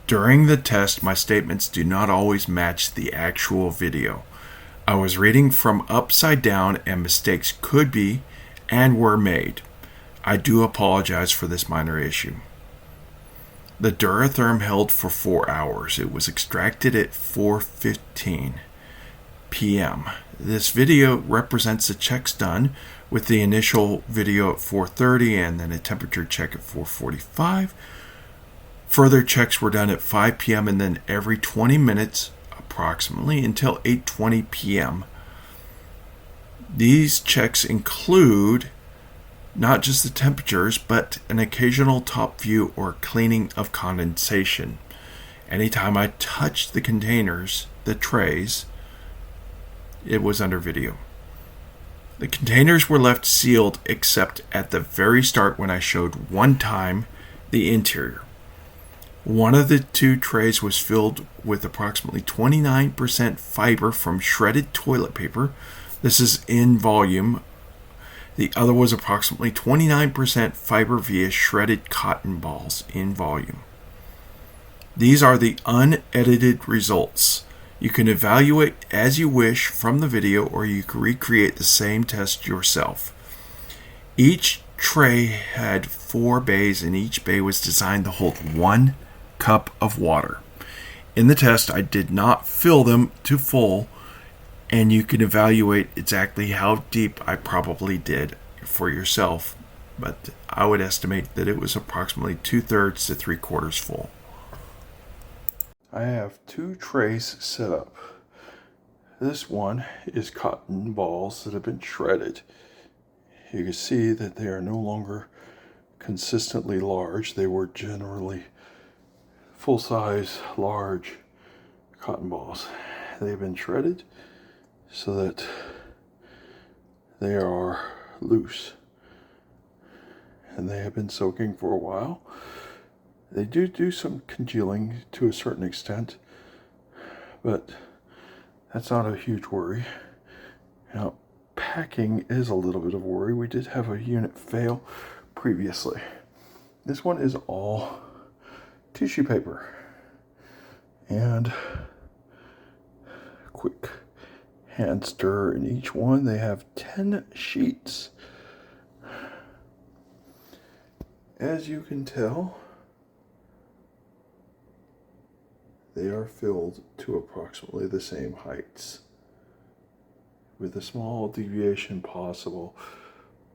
During the test, my statements do not always match the actual video. I was reading from upside down and mistakes could be and were made. I do apologize for this minor issue. The DuraTherm held for 4 hours. It was extracted at 4:15 p.m. This video represents the checks done, with the initial video at 4:30 and then a temperature check at 4:45. Further checks were done at 5 p.m. and then every 20 minutes approximately until 8:20 p.m. These checks include not just the temperatures, but an occasional top view or cleaning of condensation. Anytime I touched the containers, the trays, it was under video. The containers were left sealed except at the very start when I showed one time the interior. One of the two trays was filled with approximately 29% fiber from shredded toilet paper. This is in volume. The other was approximately 29% fiber via shredded cotton balls in volume. These are the unedited results. You can evaluate as you wish from the video, or you can recreate the same test yourself. Each tray had 4 bays, and each bay was designed to hold 1 cup of water. In the test, I did not fill them to full, and you can evaluate exactly how deep I probably did for yourself, but I would estimate that it was approximately 2/3 to 3/4 full. I have 2 trays set up. This one is cotton balls that have been shredded. You can see that they are no longer consistently large. They were generally full-size, large cotton balls. They've been shredded so that they are loose, and they have been soaking for a while. They do some congealing to a certain extent, but that's not a huge worry. Now, packing is a little bit of a worry. We did have a unit fail previously. This one is all tissue paper, and quick hand stir in each one. They have 10 sheets. As you can tell, they are filled to approximately the same heights, with a small deviation possible,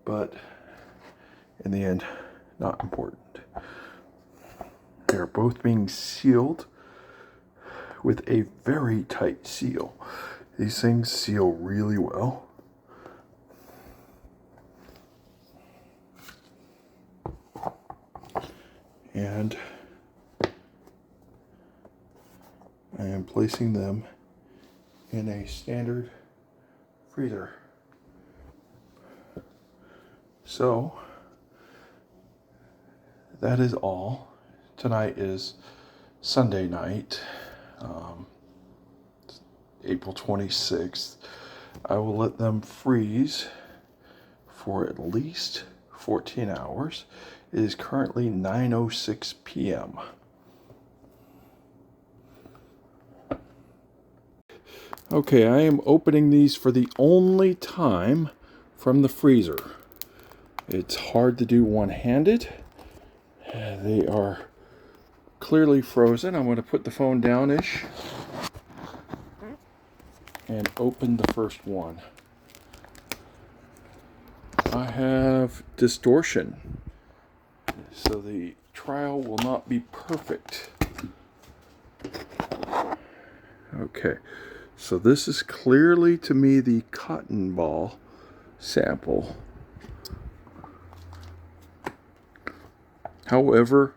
but in the end, not important. They are both being sealed with a very tight seal. These things seal really well. And I am placing them in a standard freezer. So that is all. Tonight is Sunday night, April 26th. I will let them freeze for at least 14 hours. It is currently 9:06 p.m. Okay, I am opening these for the only time from the freezer. It's hard to do one-handed. They are clearly frozen. I'm going to put the phone down-ish and open the first one. I have distortion, so the trial will not be perfect. Okay, so this is clearly to me the cotton ball sample. However,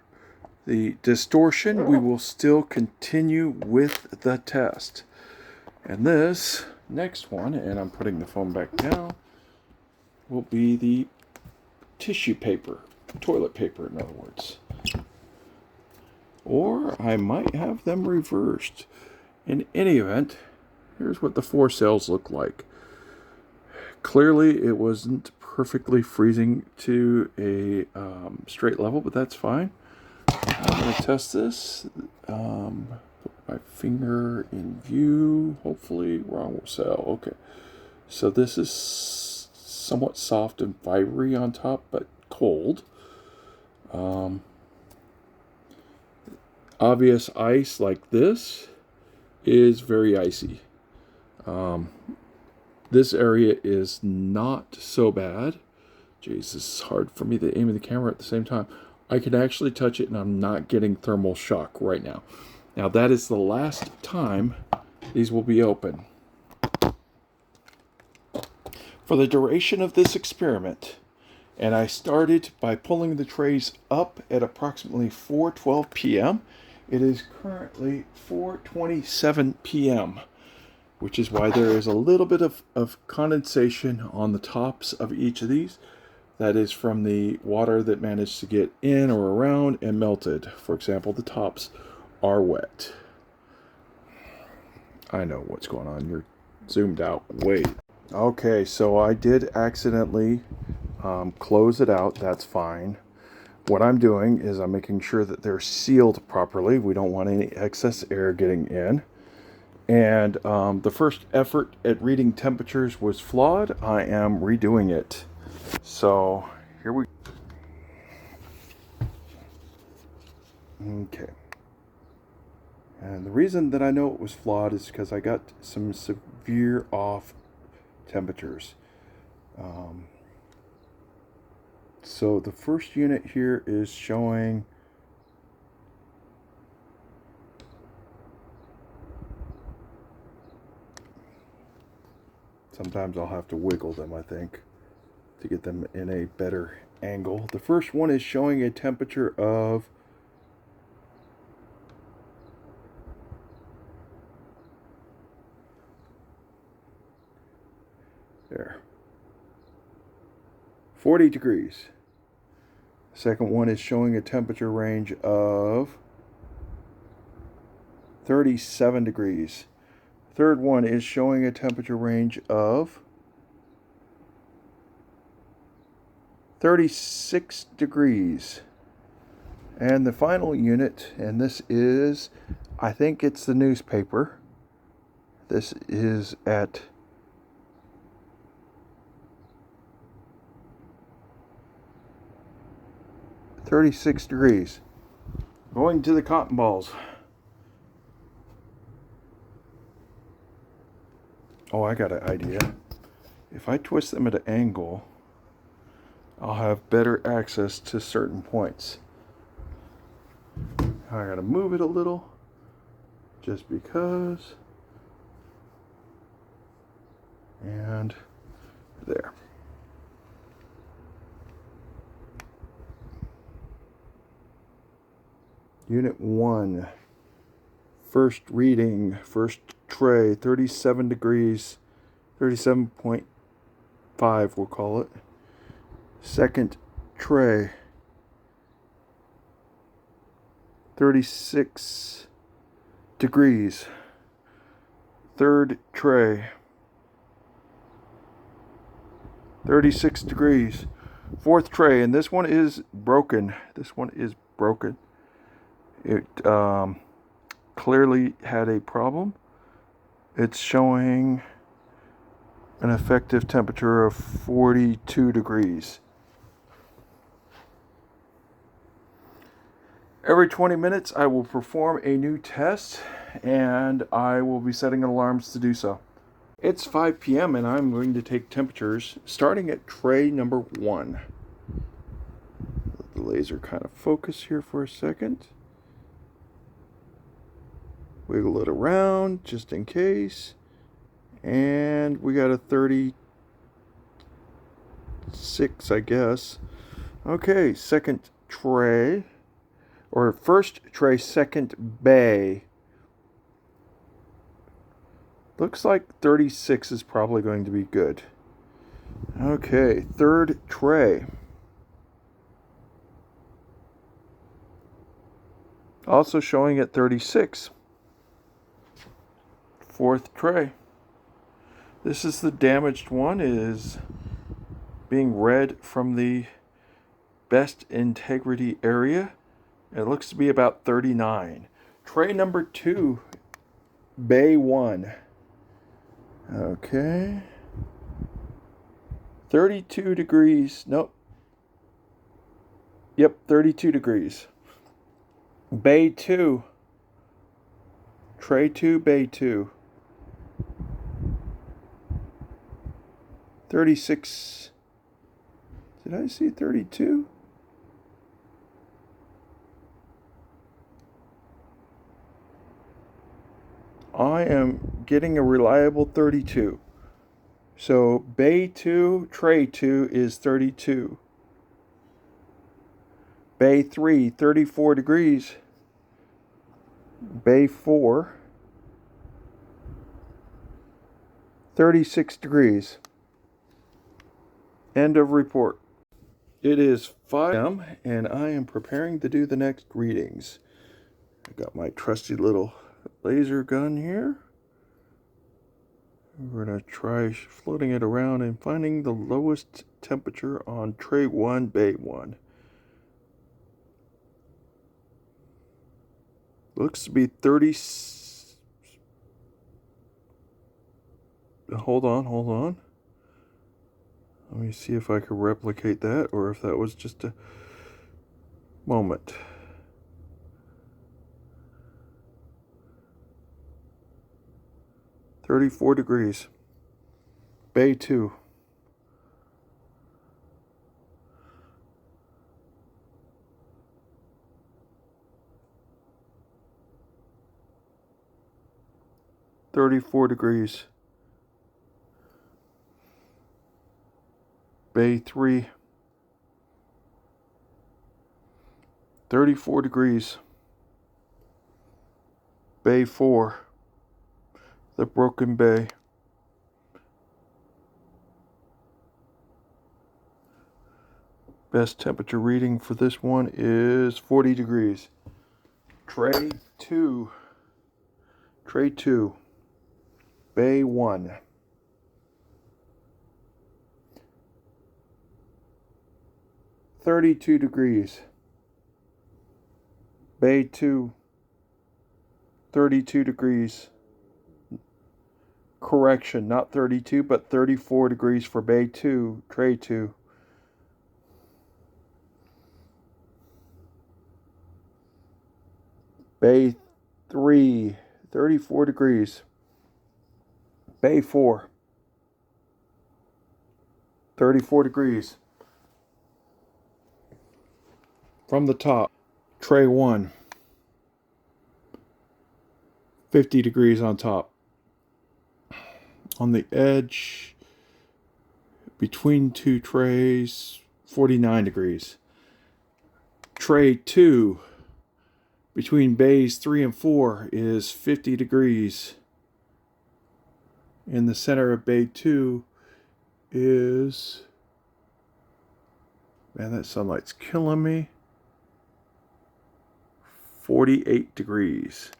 the distortion, we will still continue with the test. And this next one, and I'm putting the phone back down, will be the tissue paper, toilet paper in other words. Or I might have them reversed. In any event, here's what the 4 cells look like. Clearly it wasn't perfectly freezing to a straight level, but that's fine. I'm going to test this. Put my finger in view. Hopefully, wrong cell. Okay. So this is somewhat soft and fibery on top, but cold. Obvious ice like this is very icy. This area is not so bad. Jeez, this is hard for me to aim the camera at the same time. I can actually touch it and I'm not getting thermal shock right now. Now that is the last time these will be open. For the duration of this experiment, and I started by pulling the trays up at approximately 4:12 p.m. It is currently 4:27 p.m., which is why there is a little bit of condensation on the tops of each of these. That is from the water that managed to get in or around and melted. For example, the tops are wet. I know what's going on. You're zoomed out way. Okay, so I did accidentally close it out. That's fine. What I'm doing is I'm making sure that they're sealed properly. We don't want any excess air getting in. And the first effort at reading temperatures was flawed. I am redoing it. So here we okay. And the reason that I know it was flawed is because I got some severe off temperatures. So the first unit here is showing sometimes I'll have to wiggle them, I think, to get them in a better angle. The first one is showing a temperature of there, 40 degrees. The second one is showing a temperature range of 37 degrees. Third one is showing a temperature range of 36 degrees. And the final unit, and this is, I think it's the newspaper. This is at 36 degrees. Going to the cotton balls. Oh, I got an idea. If I twist them at an angle, I'll have better access to certain points. I gotta move it a little, just because. And there. Unit 1. First reading, first tray, 37 degrees, 37.5 we'll call it. Second tray, 36 degrees. Third tray, 36 degrees. Fourth tray, and this one is broken. This one is broken. It clearly had a problem. It's showing an effective temperature of 42 degrees. Every 20 minutes I will perform a new test, and I will be setting alarms to do so. It's 5 p.m. and I'm going to take temperatures starting at tray number 1. Let the laser kind of focus here for a second. Wiggle it around just in case. And we got a 36, I guess. Okay, second tray. Or first tray, second bay. Looks like 36 is probably going to be good. Okay, third tray. Also showing at 36. Fourth tray. This is the damaged one. It is being read from the best integrity area. It looks to be about 39. Tray number 2, bay 1. Okay. 32 degrees. Nope. Yep, 32 degrees. Bay 2. Tray 2, bay 2. 36. Did I see 32? I am getting a reliable 32. So bay 2, tray 2 is 32. Bay 3, 34 degrees. Bay 4, 36 degrees. End of report. It is 5 p.m. and I am preparing to do the next readings. I got my trusty little laser gun here. We're going to try floating it around and finding the lowest temperature on tray 1, bay 1. Looks to be 30. Hold on. Let me see if I can replicate that or if that was just a moment. 34 degrees. Bay 2. $34. Bay 3. 34 degrees. Bay 4. The Broken Bay. Best temperature reading for this one is 40 degrees. Tray 2. Tray 2. Bay 1. 32 degrees. Bay 2. 32 degrees. Correction, not 32, but 34 degrees for bay 2, tray 2. Bay 3, 34 degrees. Bay 4, 34 degrees. From the top, tray 1, 50 degrees on top. On the edge, between two trays, 49 degrees. Tray 2, between bays 3 and 4, is 50 degrees. In the center of bay 2 is... Man, that sunlight's killing me. 48 degrees.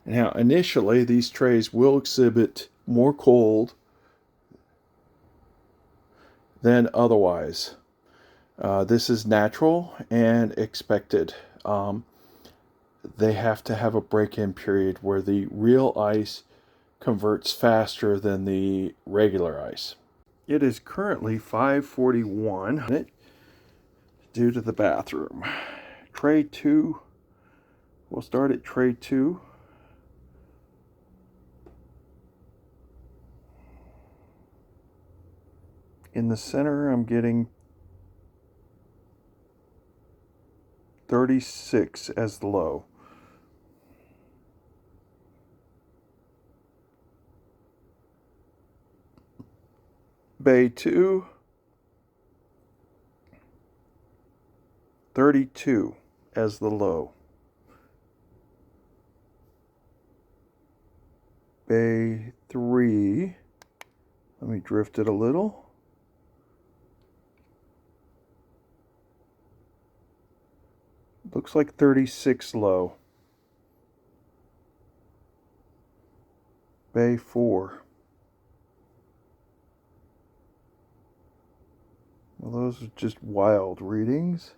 Now, initially, these trays will exhibit more cold than otherwise. This is natural and expected. They have to have a break-in period where the real ice converts faster than the regular ice. It is currently 5:41 due to the bathroom. Tray 2, we'll start at tray 2. In the center, I'm getting 36 as the low. Bay 2, 32 as the low. Bay 3, let me drift it a little. Looks like 36 low. Bay 4. Well, those are just wild readings.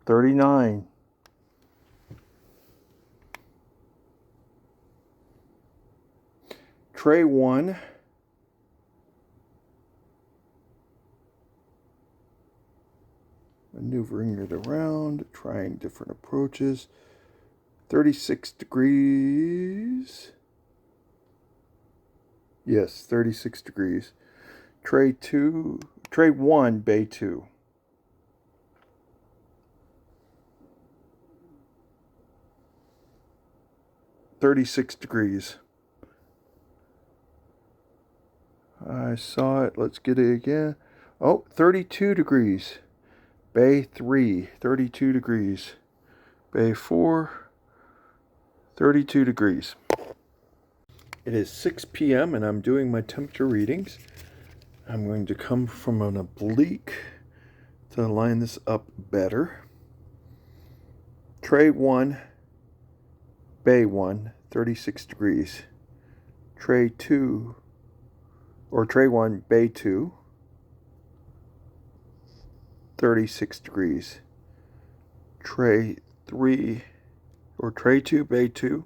$39. Tray 1. Maneuvering it around, trying different approaches. 36 degrees. Yes, 36 degrees. Tray 1, bay 2. $36. I saw it. Let's get it again. Oh, 32 degrees. Bay 3, 32 degrees. Bay 4, 32 degrees. It is 6 p.m. and I'm doing my temperature readings. I'm going to come from an oblique to line this up better. Tray 1, bay 1, 36 degrees. Tray 2, or tray 1, bay 2, 36 degrees. Tray 3, or tray 2, bay 2,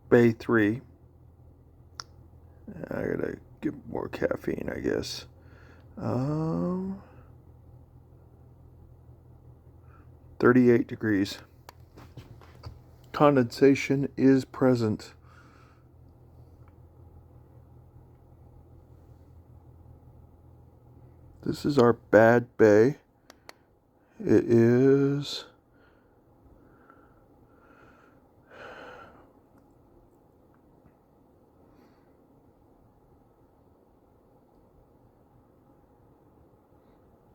bay 3. I gotta get more caffeine, I guess. 38 degrees. Condensation is present. This is our bad bay. It is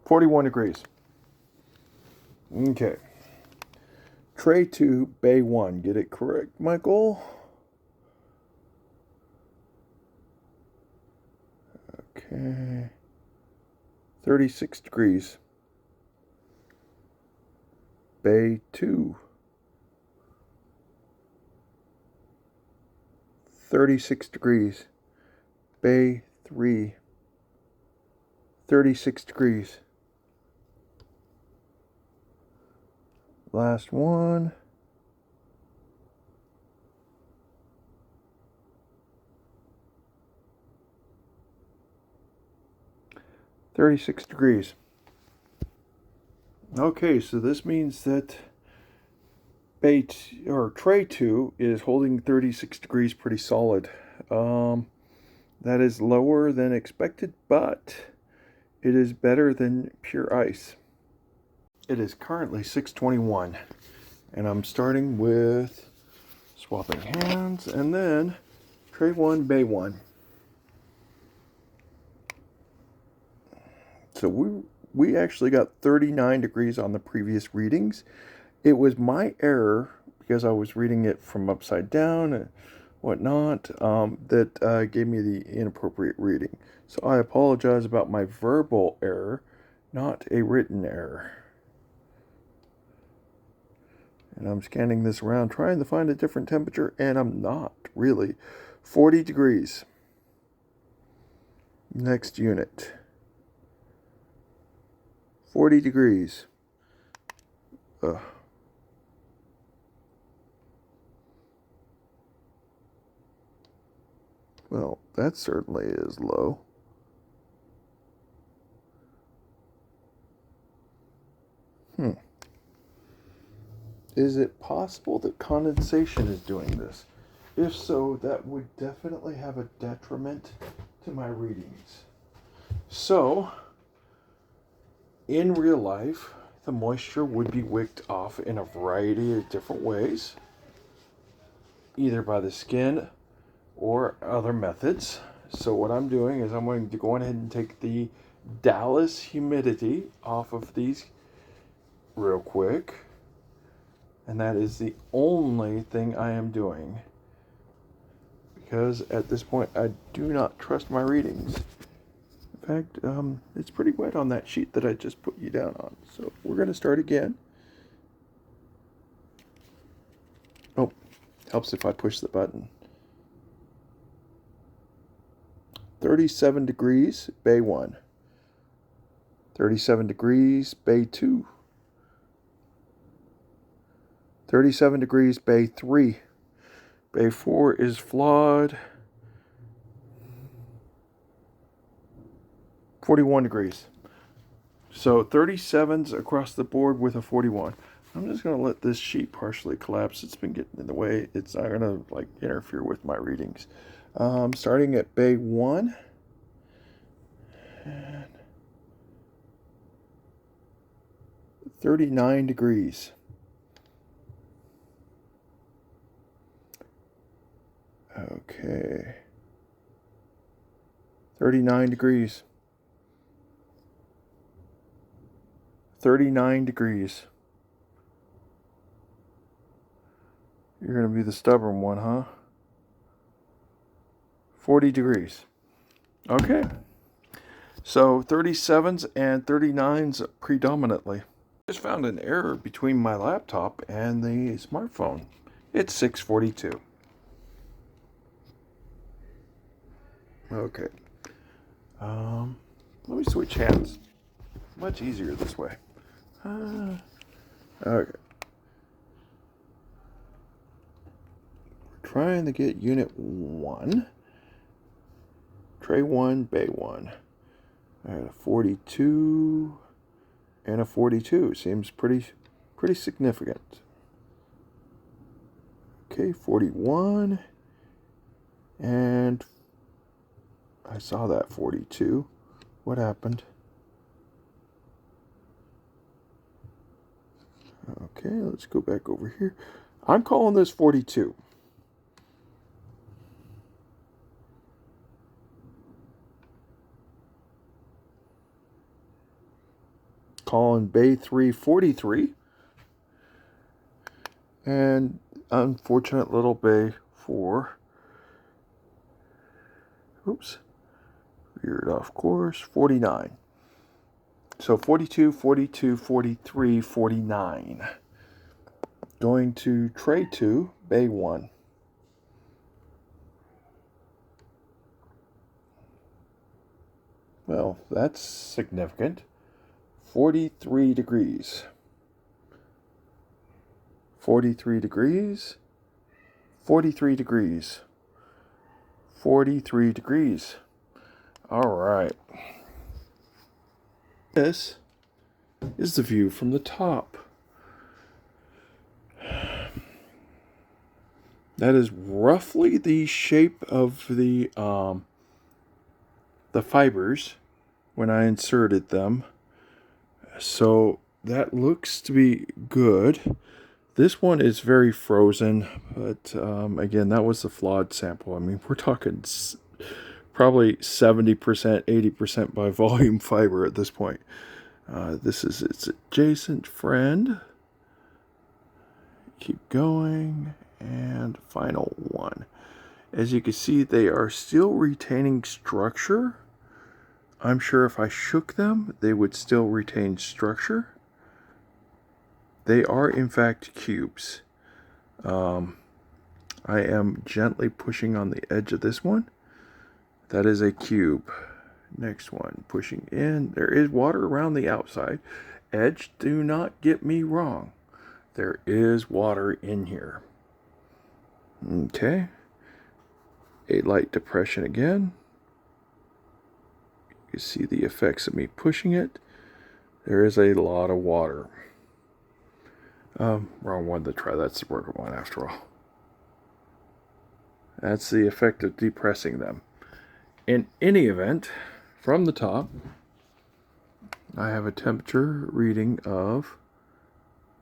$41 degrees. Okay. Tray 2, bay 1. Get it correct, Michael? Okay. 36 degrees. Bay 2. 36 degrees. Bay 3. 36 degrees. Last one. $36 degrees. Okay, so this means that tray 2 is holding 36 degrees pretty solid. That is lower than expected, but it is better than pure ice. It is currently 6:21, and I'm starting with swapping hands, and then tray 1, bay 1. So we actually got 39 degrees on the previous readings. It was my error, because I was reading it from upside down and whatnot, that gave me the inappropriate reading. So I apologize about my verbal error, not a written error. And I'm scanning this around, trying to find a different temperature, and I'm not really. 40 degrees. Next unit. 40 degrees. Well, that certainly is low. Is it possible that condensation is doing this? If so, that would definitely have a detriment to my readings. So, in real life, the moisture would be wicked off in a variety of different ways, either by the skin or other methods. So what I'm doing is I'm going to go ahead and take the Dallas humidity off of these real quick. And that is the only thing I am doing, because at this point I do not trust my readings. In fact, it's pretty wet on that sheet that I just put you down on. So we're going to start again. Oh, helps if I push the button. 37 degrees, bay 1. 37 degrees, bay 2. 37 degrees, bay 3. Bay 4 is flawed. 41 degrees. So 37s across the board with a 41. I'm just going to let this sheet partially collapse. It's been getting in the way. It's not going to like interfere with my readings. Starting at bay 1. And 39 degrees. Okay. 39 degrees. 39 degrees. You're going to be the stubborn one, huh? 40 degrees. Okay. So 37s and 39s predominantly. Just found an error between my laptop and the smartphone. It's 6:42. Okay. Let me switch hands. Much easier this way. Okay. We're trying to get unit 1. Tray 1, bay 1. I had a 42 and a 42. Seems pretty significant. Okay, 41. And I saw that 42. What happened? Okay, let's go back over here. I'm calling this 42. Calling bay 3 43. And unfortunate little bay 4. Oops. Veered off course. 49. So 42, 42, 43, 49. Going to tray 2, bay 1. Well, that's significant. 43 degrees. 43 degrees. 43 degrees. 43 degrees. All right. This is the view from the top. That is roughly the shape of the fibers when I inserted them. So that looks to be good. This one is very frozen, but again, that was the flawed sample. I mean, we're talking probably 70%, 80% by volume fiber at this point. This is its adjacent friend. Keep going, and final one. As you can see, they are still retaining structure. I'm sure if I shook them, they would still retain structure. They are, in fact, cubes. I am gently pushing on the edge of this one. That is a cube. Next one, pushing in. There is water around the outside edge. Do not get me wrong. There is water in here. Okay. A light depression again. You see the effects of me pushing it. There is a lot of water. Wrong one to try. That's the broken one after all. That's the effect of depressing them. In any event, from the top, I have a temperature reading of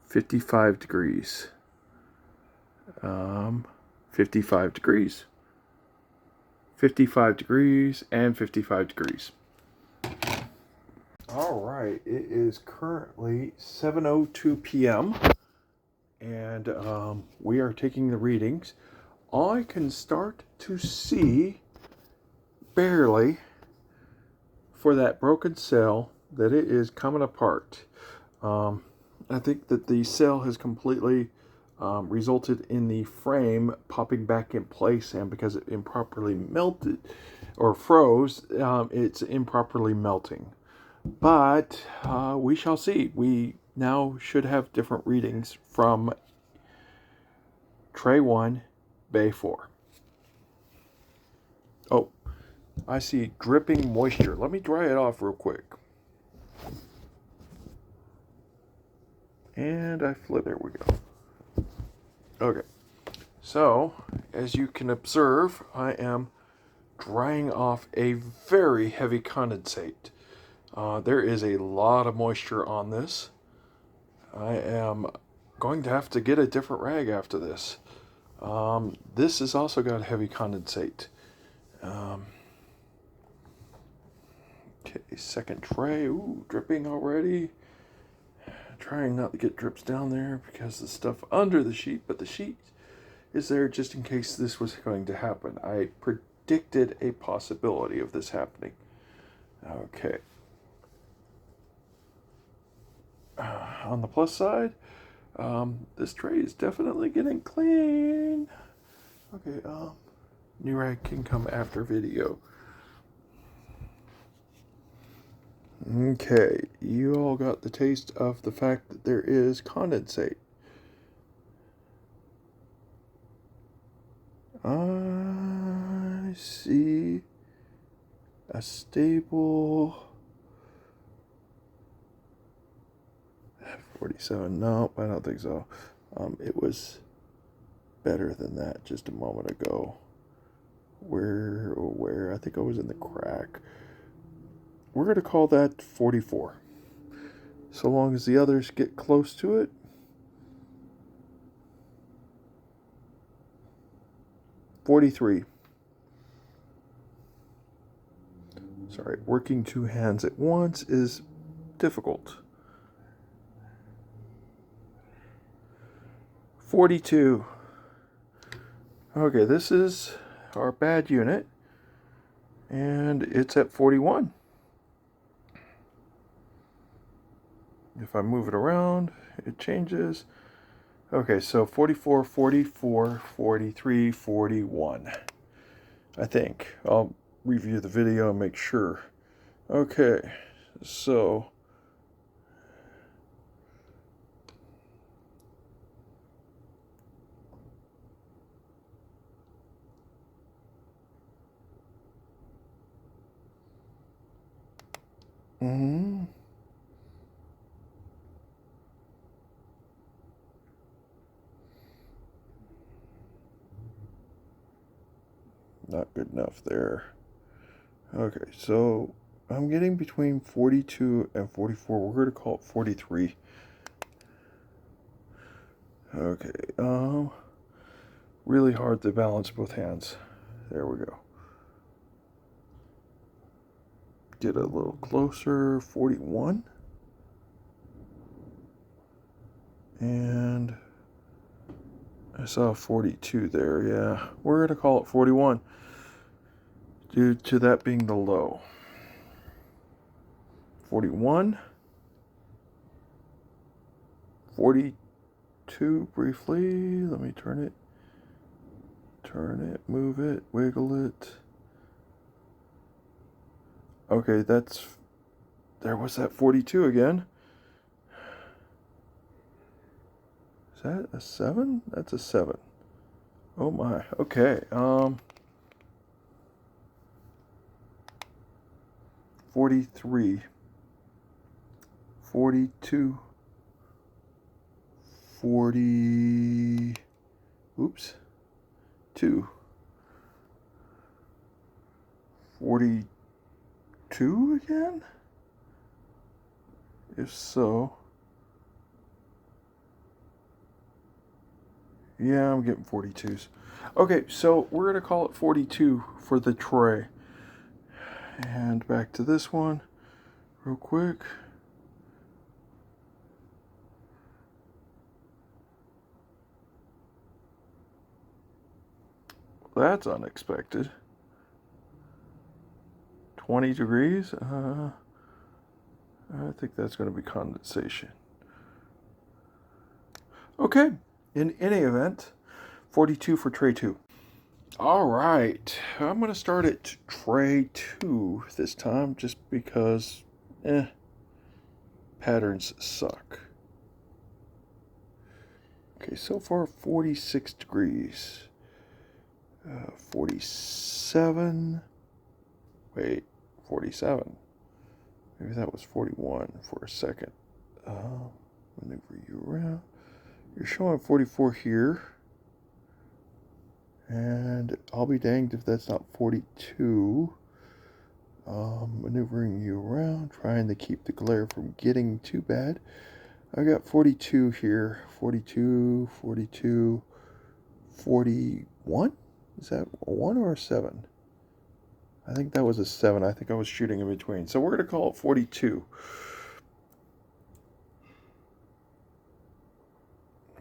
55 degrees. 55 degrees. 55 degrees and 55 degrees. All right, it is currently 7:02 p.m. and we are taking the readings. I can start to see barely for that broken cell that it is coming apart. I think that the cell has completely resulted in the frame popping back in place, and because it improperly melted or froze, it's improperly melting. But we shall see. We now should have different readings from tray 1, bay 4. Oh, I see dripping moisture. Let me dry it off real quick. And I flip. There we go. Okay. So, as you can observe, I am drying off a very heavy condensate. There is a lot of moisture on this. I am going to have to get a different rag after this. This has also got heavy condensate. Okay, second tray. Ooh, dripping already. Trying not to get drips down there because the stuff under the sheet, but the sheet is there just in case this was going to happen. I predicted a possibility of this happening. Okay. On the plus side, this tray is definitely getting clean. Okay, new rag can come after video. Okay, you all got the taste of the fact that there is condensate. I see a stable 47. No, I don't think so. It was better than that just a moment ago. Where? I think I was in the crack. We're going to call that 44. So long as the others get close to it. $43. Sorry, working two hands at once is difficult. 42. Okay, this is our bad unit, and it's at 41. If I move it around, it changes. Okay, so 44, 44, 43, 41. I think. I'll review the video and make sure. Okay, so not good enough there. Okay, so I'm getting between 42 and 44. We're going to call it 43. Okay, really hard to balance both hands. There we go. Get a little closer, 41. And I saw 42 there, yeah. We're going to call it 41 due to that being the low. 41. 42 briefly. Let me turn it, move it, wiggle it. Okay, there was that 42 again. Is that a 7? That's a 7. Oh my, okay. 43. 42. 40. Oops. 2. 42 again? If so. Yeah, I'm getting 42s. Okay, so we're going to call it 42 for the tray. And back to this one real quick. That's unexpected. 20 degrees. I think that's going to be condensation. Okay, in any event, 42 for tray 2. All right, I'm going to start at tray 2 this time just because, patterns suck. Okay, so far 46 degrees. 47. Wait, 47. Maybe that was 41 for a second. Maneuver you around. You're showing 44 here. And I'll be danged if that's not 42. Maneuvering you around, trying to keep the glare from getting too bad. I got 42 here. 42, 42, 41? Is that a 1 or a 7? I think that was a 7. I think I was shooting in between. So we're going to call it 42.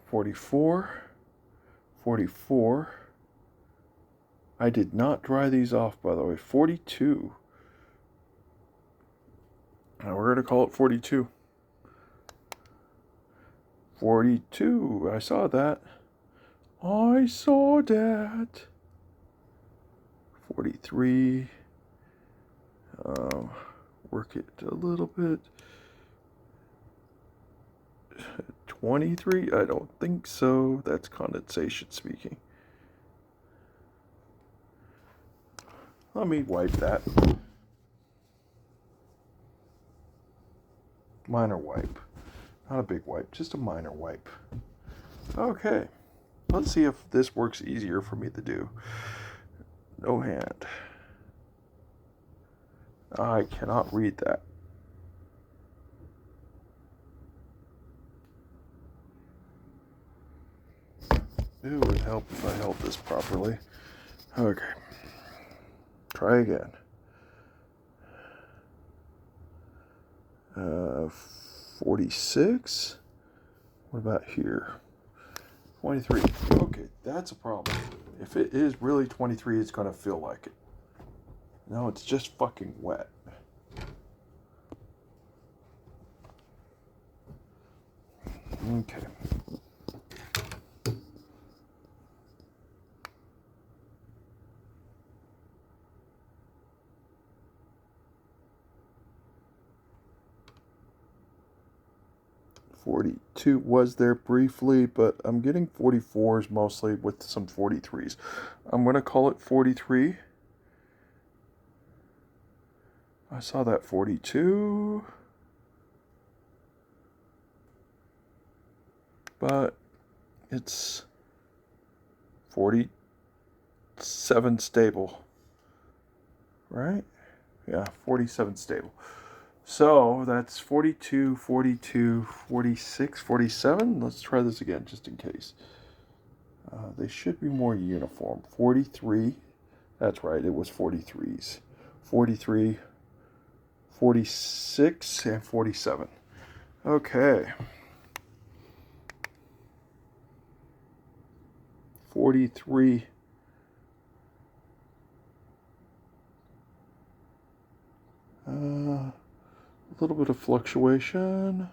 44. 44. I did not dry these off, by the way. 42. Now we're going to call it 42. 42. I saw that. I saw that. 43. Work it a little bit. 23. I don't think so. That's condensation speaking. Let me wipe that. Minor wipe. Not a big wipe, just a minor wipe. Okay. Let's see if this works easier for me to do. No hand. I cannot read that. It would help if I held this properly. Okay. Try again. 46. What about here? 23. Okay, that's a problem. If it is really 23, it's going to feel like it. No, it's just fucking wet. Okay. .42 was there briefly, but I'm getting 44s mostly with some 43s. I'm going to call it 43. I saw that 42. But it's 47 stable. Right? Yeah, 47 stable. So that's 42, 42, 46, 47. Let's try this again just in case. They should be more uniform. 43. That's right, it was 43s. 43, 46, and 47. Okay. 43. A little bit of fluctuation.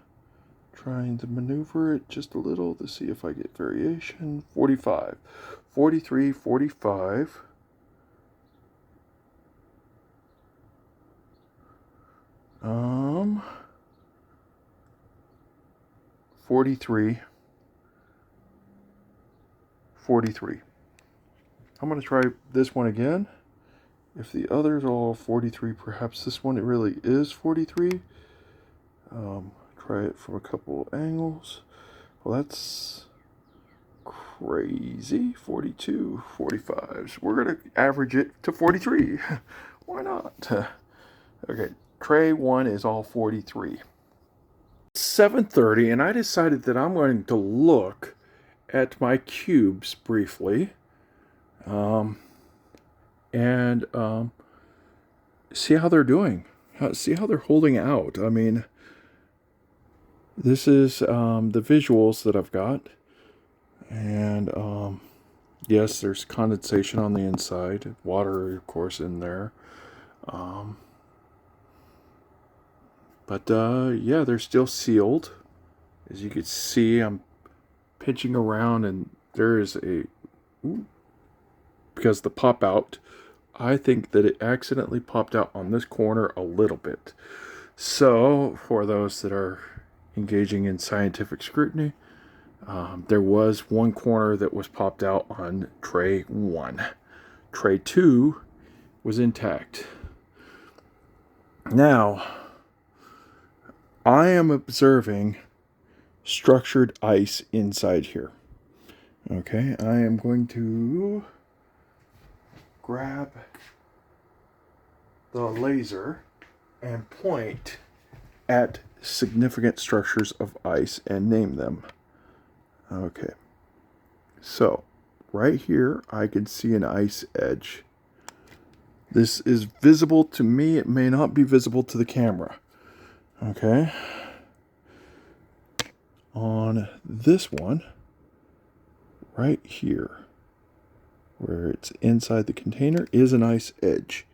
Trying to maneuver it just a little to see if I get variation. 45. 43, 45. Um, 43. 43. I'm going to try this one again. If the others are all 43, perhaps this one it really is 43. Try it from a couple angles. Well, that's crazy. 42, 45. So we're going to average it to 43. Why not? Okay, tray 1 is all 43. 7:30, and I decided that I'm going to look at my cubes briefly. And see how they're doing. See how they're holding out. I mean, this is the visuals that I've got. And yes, there's condensation on the inside. Water, of course, in there. But yeah, they're still sealed. As you can see, I'm pinching around, and there is a, because the pop out, I think that it accidentally popped out on this corner a little bit. So for those that are engaging in scientific scrutiny, there was one corner that was popped out on tray 1. Tray 2 was intact. Now, I am observing structured ice inside here. Okay, I am going to grab the laser and point at significant structures of ice and name them. Okay, so right here I can see an ice edge. This is visible to me. It may not be visible to the camera. Okay, on this one right here, where it's inside the container, is an ice edge.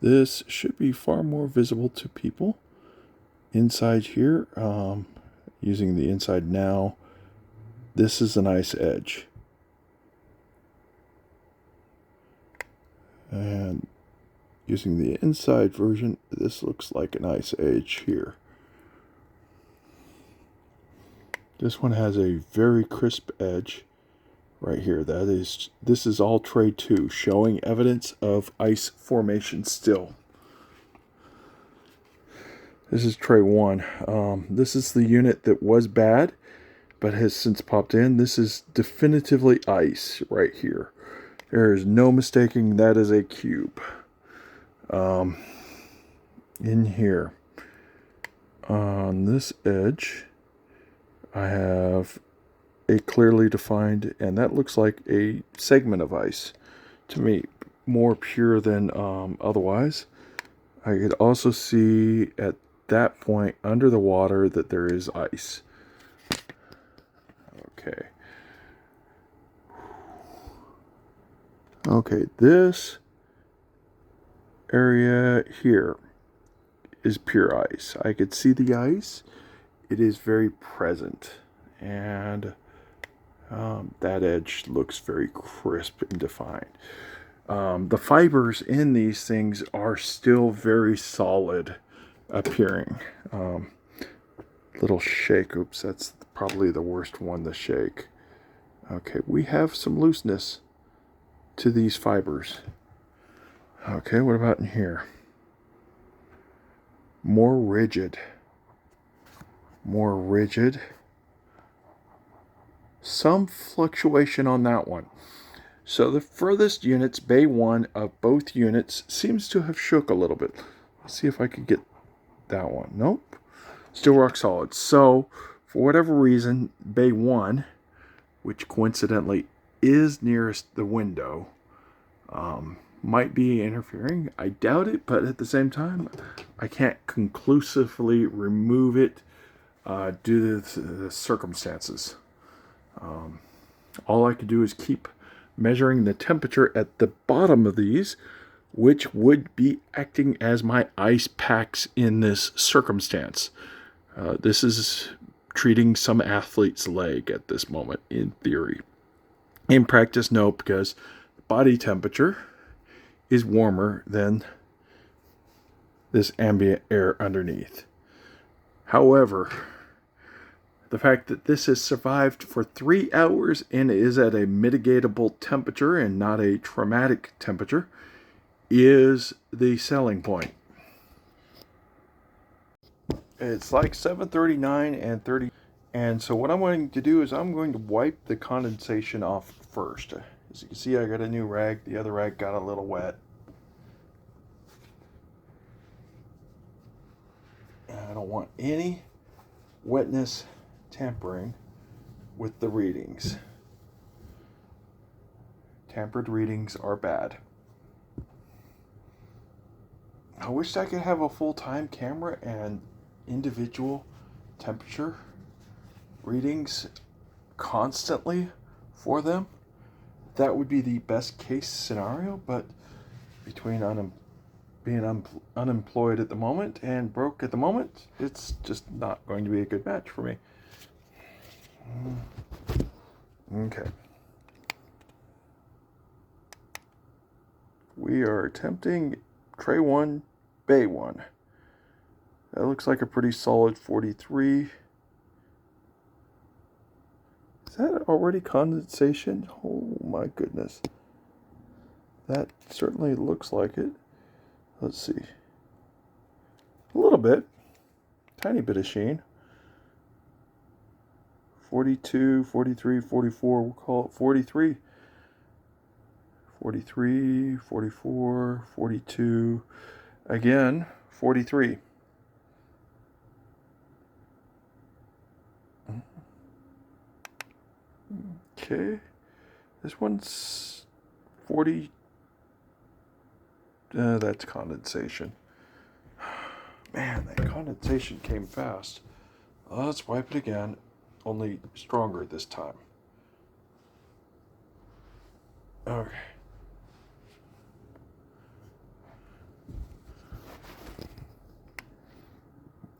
This should be far more visible to people. Inside here, using the inside now, this is an ice edge. And using the inside version, this looks like an ice edge here. This one has a very crisp edge right here. This is all tray 2, showing evidence of ice formation still. This is tray 1. This is the unit that was bad, but has since popped in. This is definitively ice right here. There is no mistaking that is a cube. In here, on this edge, I have a clearly defined, and that looks like a segment of ice to me, more pure than otherwise. I could also see at that point under the water that there is ice. Okay, this area here is pure ice. I could see the ice. It is very present, and that edge looks very crisp and defined. The fibers in these things are still very solid appearing. Little shake. Oops, that's probably the worst one to shake. Okay, we have some looseness to these fibers. Okay, what about in here? More rigid. More rigid. Some fluctuation on that one. So the furthest units, bay 1 of both units, seems to have shook a little bit. Let's see if I could get that one. Nope. Still rock solid. So, for whatever reason, bay 1, which coincidentally is nearest the window, might be interfering. I doubt it, but at the same time, I can't conclusively remove it due to the circumstances. All I could do is keep measuring the temperature at the bottom of these, which would be acting as my ice packs in this circumstance. This is treating some athlete's leg at this moment, in theory. In practice, no, because body temperature is warmer than this ambient air underneath. However, the fact that this has survived for 3 hours and is at a mitigatable temperature and not a traumatic temperature is the selling point. It's like 7:39 and 30. And so what I'm going to do is I'm going to wipe the condensation off first. As you can see, I got a new rag. The other rag got a little wet. And I don't want any wetness tampering with the readings. Tampered readings are bad. I wish I could have a full-time camera and individual temperature readings constantly for them. That would be the best case scenario, but between being unemployed at the moment and broke at the moment, it's just not going to be a good match for me. Okay. We are attempting tray 1, bay 1. That looks like a pretty solid 43. Is that already condensation? Oh my goodness. That certainly looks like it. Let's see. A little bit. Tiny bit of sheen. 42, 43, 44. We'll call it 43. 43, 44, 42. Again, 43. Okay. This one's 40. That's condensation. Man, that condensation came fast. Let's wipe it again, only stronger this time. Okay.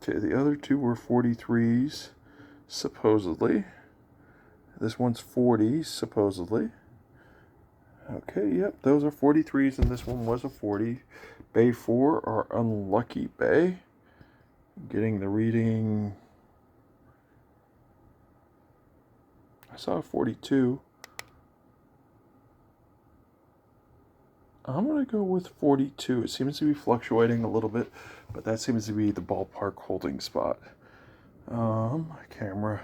Okay, the other two were 43s, supposedly. This one's 40, supposedly. Okay, yep, those are 43s, and this one was a 40. Bay 4, our unlucky bay. Getting the reading. I saw a 42. I'm going to go with 42. It seems to be fluctuating a little bit, but that seems to be the ballpark holding spot. Camera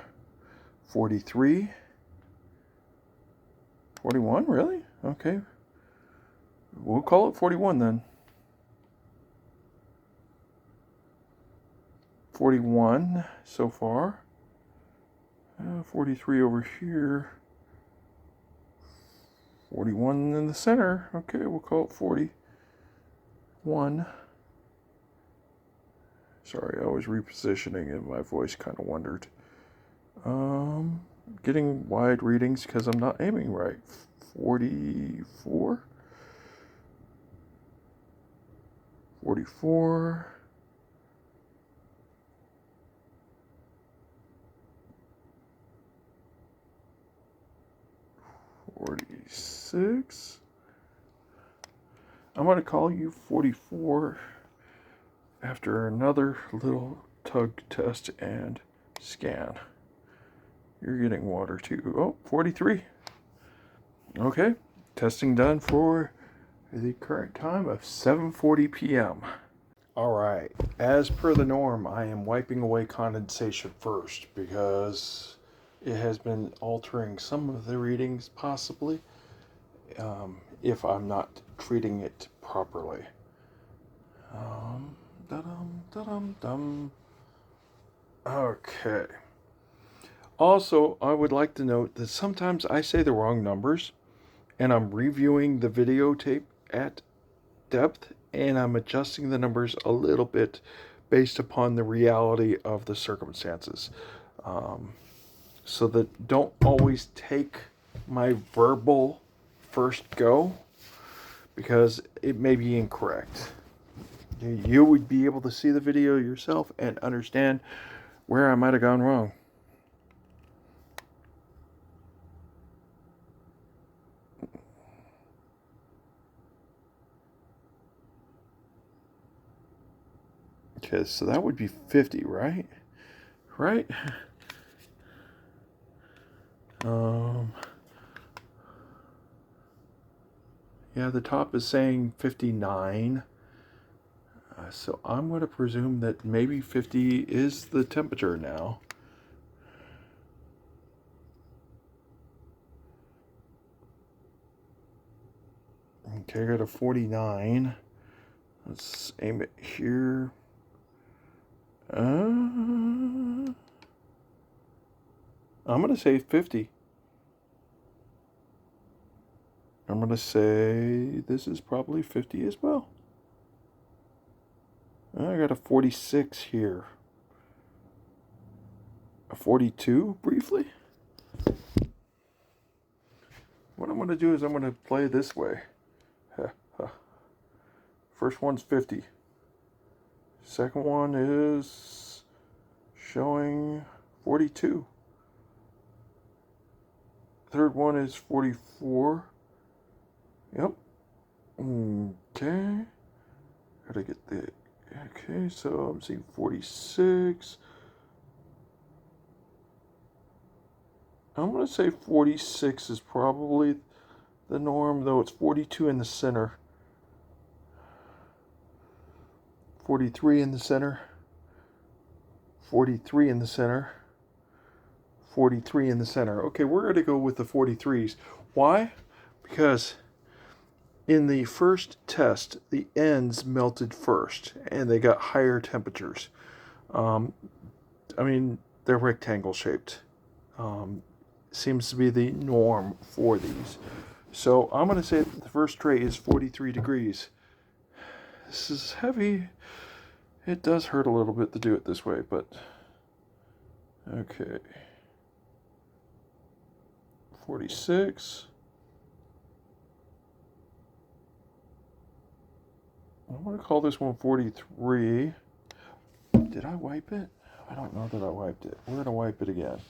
43. 41, really? Okay. We'll call it 41 then. 41 so far. 43 over here. 41 in the center. Okay, we'll call it 41. Sorry, I was repositioning and my voice kind of wandered. Getting wide readings because I'm not aiming right. 44. 44. 46. I'm going to call you 44 after another little tug test and scan. You're getting water too. Oh, 43. Okay, testing done for the current time of 7:40 p.m. All right, as per the norm, I am wiping away condensation first because it has been altering some of the readings possibly if I'm not treating it properly. Okay. Also, I would like to note that sometimes I say the wrong numbers and I'm reviewing the videotape at depth and I'm adjusting the numbers a little bit based upon the reality of the circumstances. So that don't always take my verbal first go because it may be incorrect. You would be able to see the video yourself and understand where I might have gone wrong. Okay, so that would be 50, right? Right? Yeah, the top is saying 59. So I'm going to presume that maybe 50 is the temperature now. Okay, I got a 49. Let's aim it here. I'm going to say 50. I'm going to say this is probably 50 as well. I got a 46 here. A 42 briefly. What I'm going to do is I'm going to play this way. First one's 50. Second one is showing 42. Third one is 44. Yep. Okay. Gotta get the... Okay, so I'm seeing 46. I'm going to say 46 is probably the norm, though it's 42 in the center. 43 in the center. 43 in the center. 43 in the center. Okay, we're going to go with the 43s. Why? Because in the first test, the ends melted first, and they got higher temperatures. I mean, they're rectangle shaped. Seems to be the norm for these. So I'm going to say that the first tray is 43 degrees. This is heavy. It does hurt a little bit to do it this way, but okay. 46. I'm going to call this one 43. Did I wipe it? I don't know that I wiped it. We're going to wipe it again,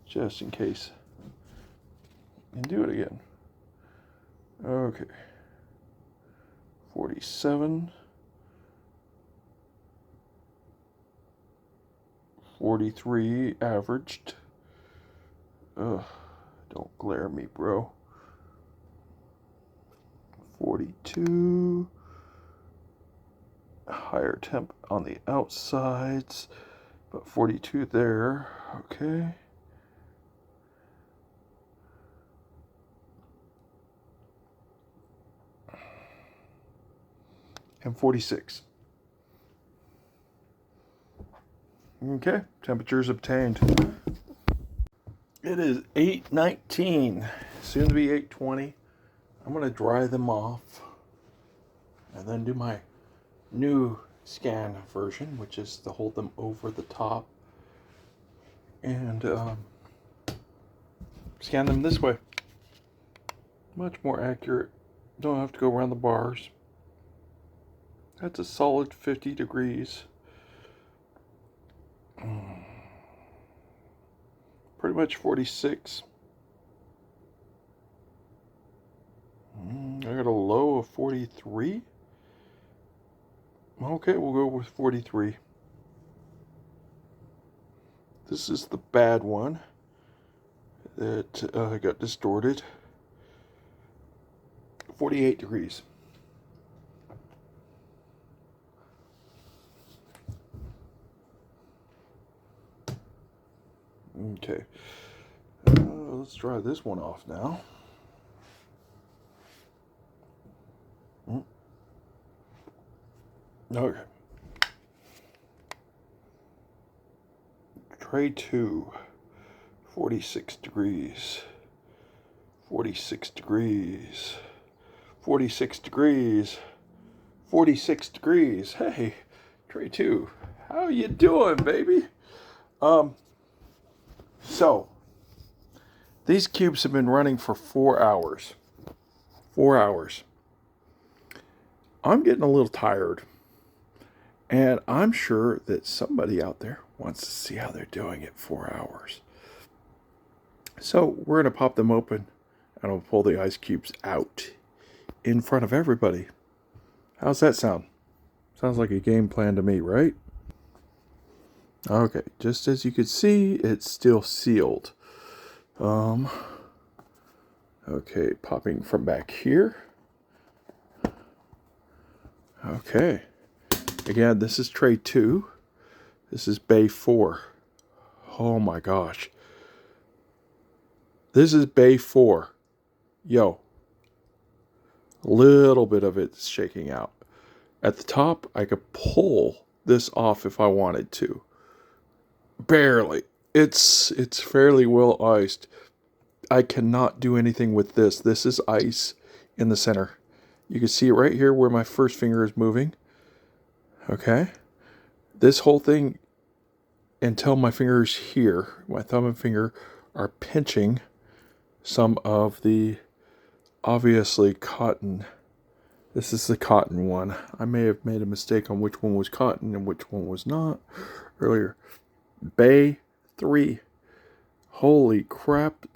just in case. And do it again. Okay. 47. 43 averaged. Ugh, don't glare at me, bro. 42. Higher temp on the outsides, but 42 there. Okay. And 46. Okay, temperatures obtained. It is 8:19, soon to be 8:20. I'm going to dry them off and then do my new scan version, which is to hold them over the top and scan them this way. Much more accurate. Don't have to go around the bars. That's a solid 50 degrees. Pretty much 46. I got a low of 43. Okay, we'll go with 43. This is the bad one that got distorted. 48 degrees. Okay, let's try this one off now. Okay. Tray 2, 46 degrees, 46 degrees, 46 degrees, 46 degrees. Hey, tray 2, how you doing, baby? So, these cubes have been running for 4 hours. 4 hours. I'm getting a little tired. And I'm sure that somebody out there wants to see how they're doing at 4 hours. So, we're going to pop them open and I'll pull the ice cubes out in front of everybody. How's that sound? Sounds like a game plan to me, right? Okay, just as you can see, it's still sealed. Okay, popping from back here. Okay. Again, this is tray 2. This is bay 4. Oh my gosh. This is bay 4. Yo. A little bit of it's shaking out. At the top, I could pull this off if I wanted to. Barely. It's fairly well iced. I cannot do anything with this. This is ice in the center. You can see it right here where my first finger is moving. Okay. This whole thing, until my fingers here, my thumb and finger, are pinching some of the obviously cotton. This is the cotton one. I may have made a mistake on which one was cotton and which one was not earlier. Bay 3. Holy crap.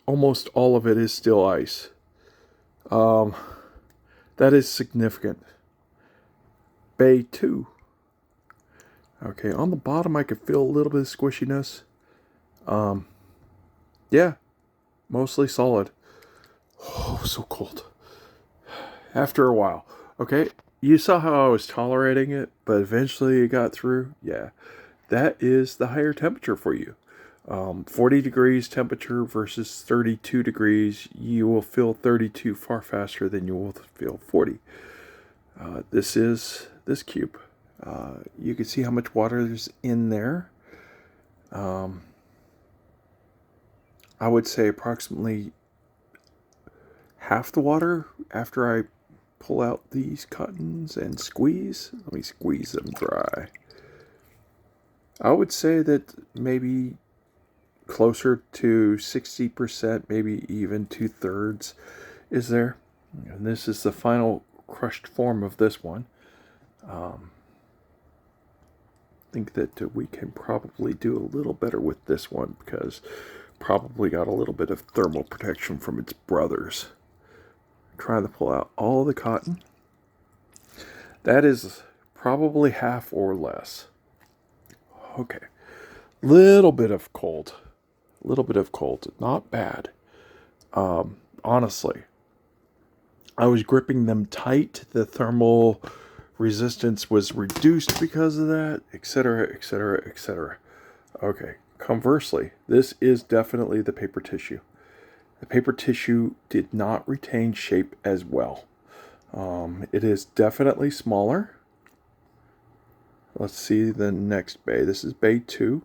almost all of it is still ice. That is significant. Bay 2. Okay, on the bottom I could feel a little bit of squishiness. Yeah, mostly solid. Oh, so cold. After a while. Okay, you saw how I was tolerating it, but eventually it got through. Yeah, that is the higher temperature for you. 40 degrees temperature versus 32 degrees. You will feel 32 far faster than you will feel 40. This is this cube. You can see how much water is in there. I would say approximately half the water after I pull out these cottons and squeeze. Let me squeeze them dry. I would say that maybe closer to 60%, maybe even 2/3 is there. And this is the final crushed form of this one. I think that we can probably do a little better with this one because probably got a little bit of thermal protection from its brothers. Trying to pull out all the cotton. That is probably half or less. Okay. Little bit of cold. Not bad. Honestly. I was gripping them tight. The thermal resistance was reduced because of that, etc., etc., etc. Okay. Conversely, this is definitely the paper tissue. The paper tissue did not retain shape as well. It is definitely smaller. Let's see the next bay. This is bay 2.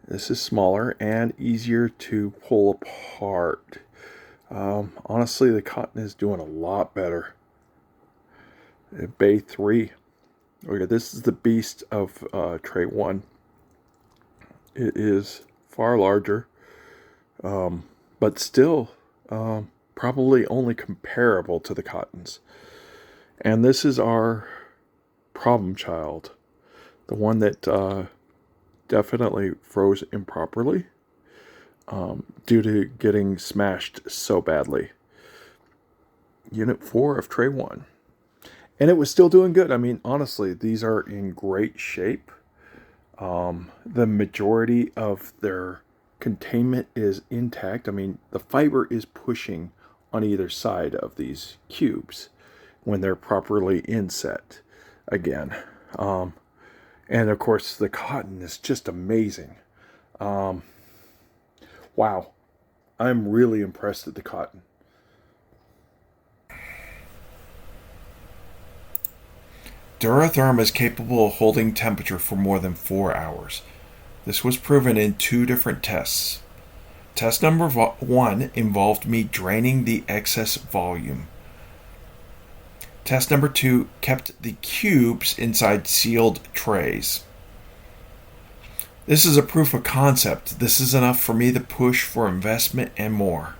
This is smaller and easier to pull apart. Honestly, the cotton is doing a lot better. Bay 3. Okay, this is the beast of tray 1. It is far larger, but still probably only comparable to the cottons. And this is our problem child. The one that definitely froze improperly due to getting smashed so badly. Unit 4 of tray 1. And it was still doing good. I mean, honestly, these are in great shape. The majority of their containment is intact. I mean, the fiber is pushing on either side of these cubes when they're properly inset again. And of course, the cotton is just amazing. Wow. I'm really impressed at the cotton. DuraTherm is capable of holding temperature for more than 4 hours. This was proven in 2 different tests. Test number 1 involved me draining the excess volume. Test number 2 kept the cubes inside sealed trays. This is a proof of concept. This is enough for me to push for investment and more.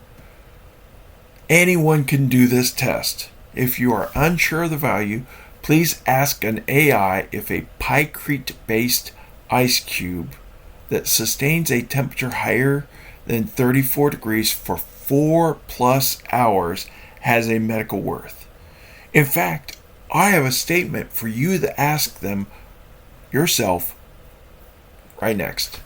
Anyone can do this test. If you are unsure of the value, please ask an AI if a Pykrete-based ice cube that sustains a temperature higher than 34 degrees for 4+ hours has a medical worth. In fact, I have a statement for you to ask them yourself right next.